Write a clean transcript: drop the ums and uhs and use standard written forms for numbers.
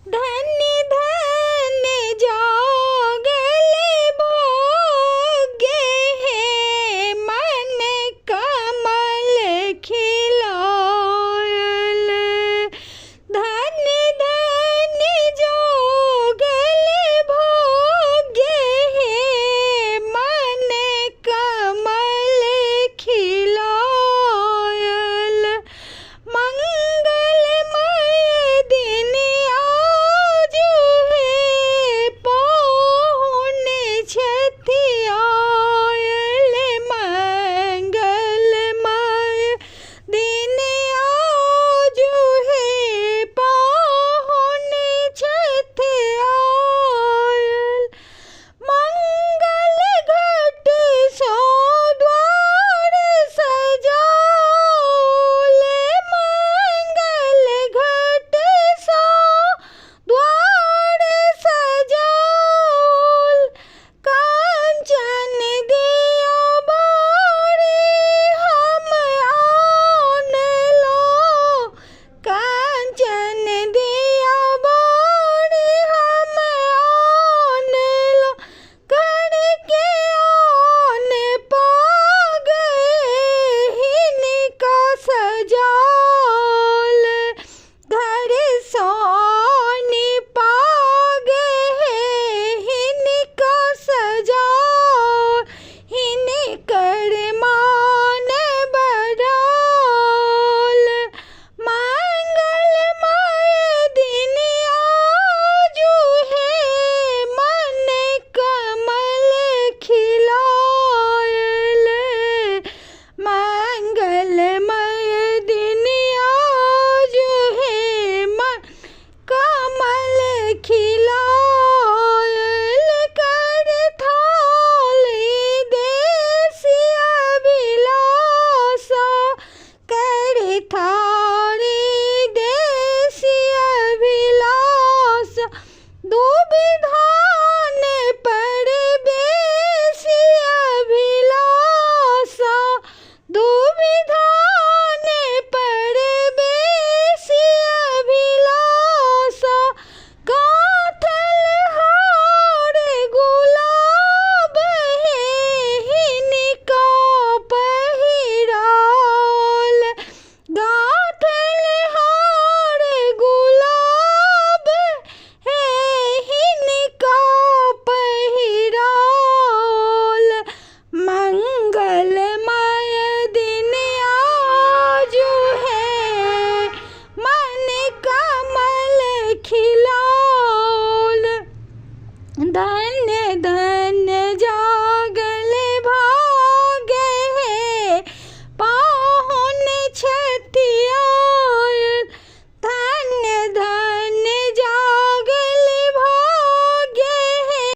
धन्य धन्य जोगले भोगे है मन कमल खिलायल। धन्य धन्य जोगले भोगे है मन कमल खिलायल। मंगलमय दिन आज है पहुन छथि आयल। मंगलमय दिन आज है पहुन छथि आयल। मंगल घट सो द्वार सजाओल। मंगल घट सो द्वार सजाओल। कांचन दिया बारी हम आनलो। कांचन दिया बारी हम आनलो। करके आन पागे हिनका सजाओल। घर सोनी पागे हिनका सजाओल। हिनकर मान बढ़ाओल। मंगलमय दिन आजू है मन कमल खिलायल। मंगलमय दिन आजू है मन कमल खिलायल।